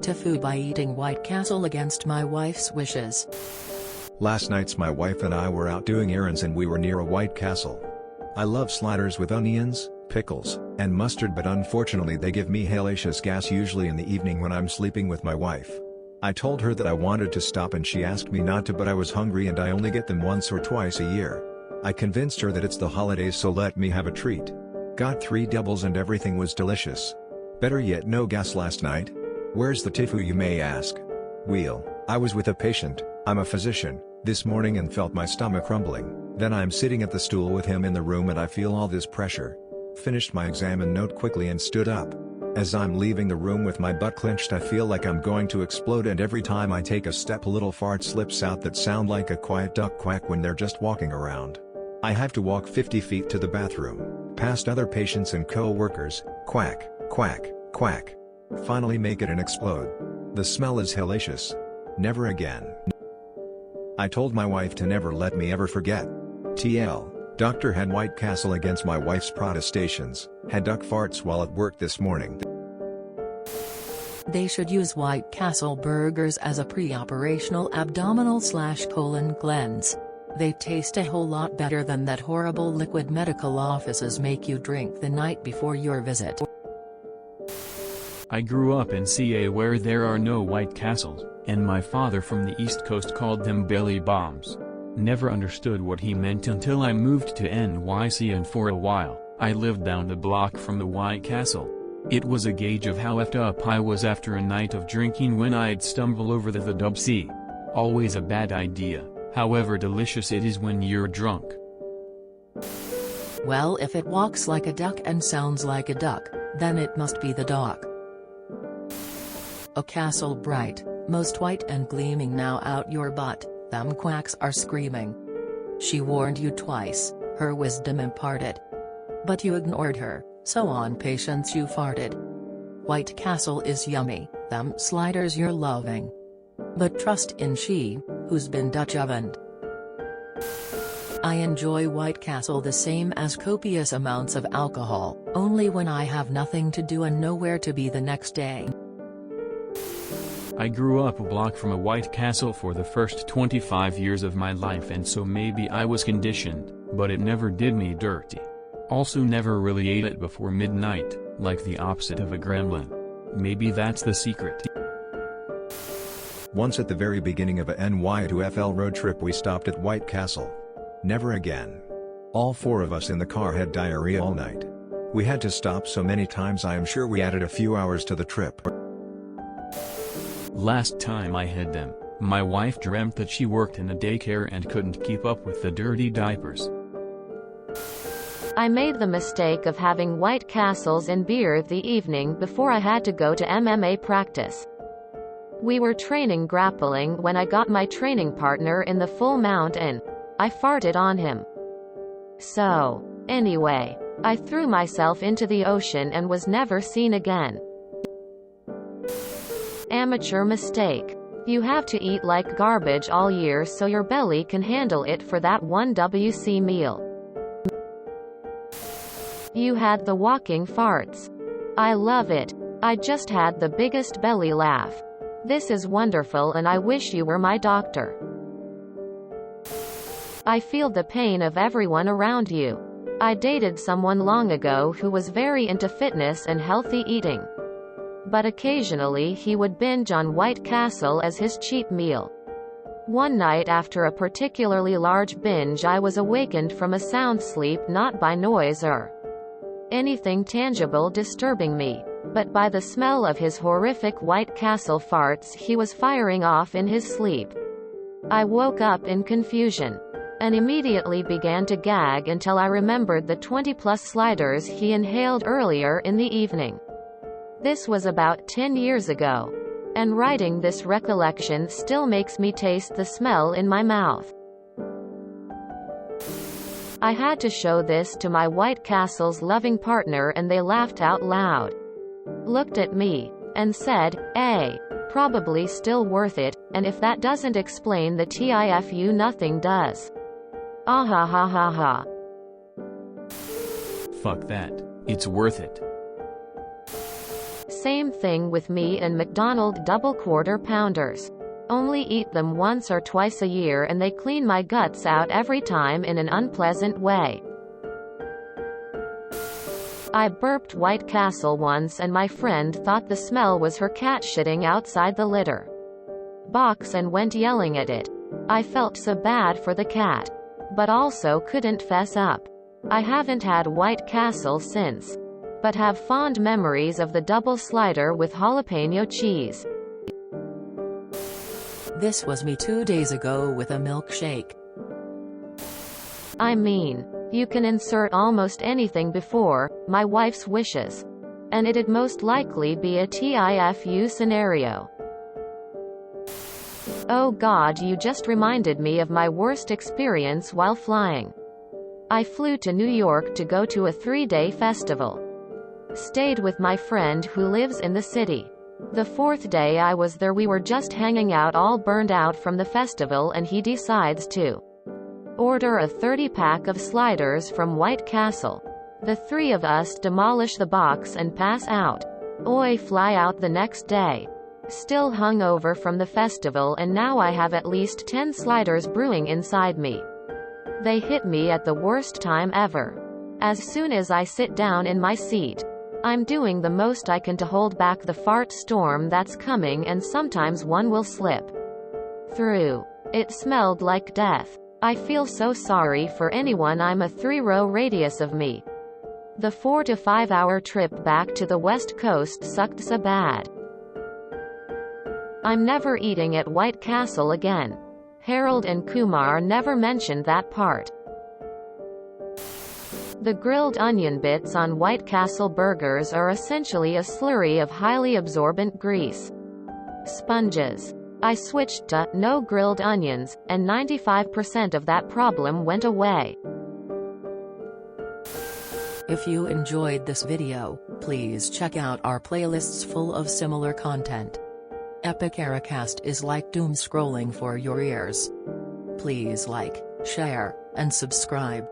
TIFU by eating White Castle against my wife's wishes. Last night my wife and I were out doing errands and we were near a White Castle. I love sliders with onions, pickles, and mustard, but unfortunately they give me hellacious gas usually in the evening when I'm sleeping with my wife. I told her that I wanted to stop and she asked me not to, but I was hungry and I only get them once or twice a year. I convinced her that it's the holidays, so let me have a treat. Got 3 doubles and everything was delicious. Better yet, no gas last night. Where's the TIFU, you may ask? Well, I was with a patient, I'm a physician, this morning and felt my stomach rumbling. Then I'm sitting at the stool with him in the room and I feel all this pressure. Finished my exam and note quickly and stood up. As I'm leaving the room with my butt clenched, I feel like I'm going to explode, and every time I take a step a little fart slips out that sound like a quiet duck quack when they're just walking around. I have to walk 50 feet to the bathroom, past other patients and co-workers, quack, quack, quack. Finally make it and explode. The smell is hellacious. Never again. I told my wife to never let me ever forget. TL. Doctor had White Castle against my wife's protestations, had duck farts while at work this morning. They should use White Castle burgers as a pre-operational abdominal/colon cleanse. They taste a whole lot better than that horrible liquid medical offices make you drink the night before your visit. I grew up in CA where there are no White Castles, and my father from the East Coast called them belly bombs. Never understood what he meant until I moved to NYC, and for a while, I lived down the block from the White Castle. It was a gauge of how effed up I was after a night of drinking when I'd stumble over the Dub C. Always a bad idea, however delicious it is when you're drunk. Well, if it walks like a duck and sounds like a duck, then it must be the doc. A castle bright, most white and gleaming, now out your butt, them quacks are screaming. She warned you twice, her wisdom imparted. But you ignored her, so on patience you farted. White Castle is yummy, them sliders you're loving. But trust in she, who's been Dutch ovened. I enjoy White Castle the same as copious amounts of alcohol, only when I have nothing to do and nowhere to be the next day. I grew up a block from a White Castle for the first 25 years of my life, and so maybe I was conditioned, but it never did me dirty. Also never really ate it before midnight, like the opposite of a gremlin. Maybe that's the secret. Once at the very beginning of a NY to FL road trip we stopped at White Castle. Never again. All 4 of us in the car had diarrhea all night. We had to stop so many times I am sure we added a few hours to the trip. Last time I had them, my wife dreamt that she worked in a daycare and couldn't keep up with the dirty diapers. I made the mistake of having White Castles and beer the evening before I had to go to MMA practice. We were training grappling when I got my training partner in the full mount and I farted on him. So, anyway, I threw myself into the ocean and was never seen again. Amateur mistake. You have to eat like garbage all year so your belly can handle it for that one WC meal. You had the walking farts. I love it. I just had the biggest belly laugh. This is wonderful and I wish you were my doctor. I feel the pain of everyone around you. I dated someone long ago who was very into fitness and healthy eating. But occasionally he would binge on White Castle as his cheat meal. One night after a particularly large binge I was awakened from a sound sleep, not by noise or anything tangible disturbing me, but by the smell of his horrific White Castle farts he was firing off in his sleep. I woke up in confusion and immediately began to gag until I remembered the 20+ sliders he inhaled earlier in the evening. This was about 10 years ago, and writing this recollection still makes me taste the smell in my mouth. I had to show this to my White Castle's loving partner and they laughed out loud, looked at me, and said, probably still worth it, and if that doesn't explain the TIFU nothing does. Ah ha ha ha ha. Fuck that, it's worth it. Same thing with me and McDonald's double quarter pounders. Only eat them once or twice a year and they clean my guts out every time in an unpleasant way. I burped White Castle once and my friend thought the smell was her cat shitting outside the litter box and went yelling at it. I felt so bad for the cat, but also couldn't fess up. I haven't had White Castle since, but have fond memories of the double slider with jalapeno cheese. This was me 2 days ago with a milkshake. I mean, you can insert almost anything before my wife's wishes, and it'd most likely be a TIFU scenario. Oh God, you just reminded me of my worst experience while flying. I flew to New York to go to a 3-day festival. Stayed with my friend who lives in the city. The 4th day I was there we were just hanging out all burned out from the festival and he decides to order a 30-pack of sliders from White Castle. The 3 of us demolish the box and pass out. Fly out the next day. Still hungover from the festival and now I have at least 10 sliders brewing inside me. They hit me at the worst time ever. As soon as I sit down in my seat, I'm doing the most I can to hold back the fart storm that's coming and sometimes one will slip through. It smelled like death. I feel so sorry for anyone I'm a 3-row radius of me. The 4 to 5 hour trip back to the West Coast sucked so bad. I'm never eating at White Castle again. Harold and Kumar never mentioned that part. The grilled onion bits on White Castle burgers are essentially a slurry of highly absorbent grease sponges. I switched to no grilled onions, and 95% of that problem went away. If you enjoyed this video, please check out our playlists full of similar content. Epic Ericast is like doom scrolling for your ears. Please like, share, and subscribe.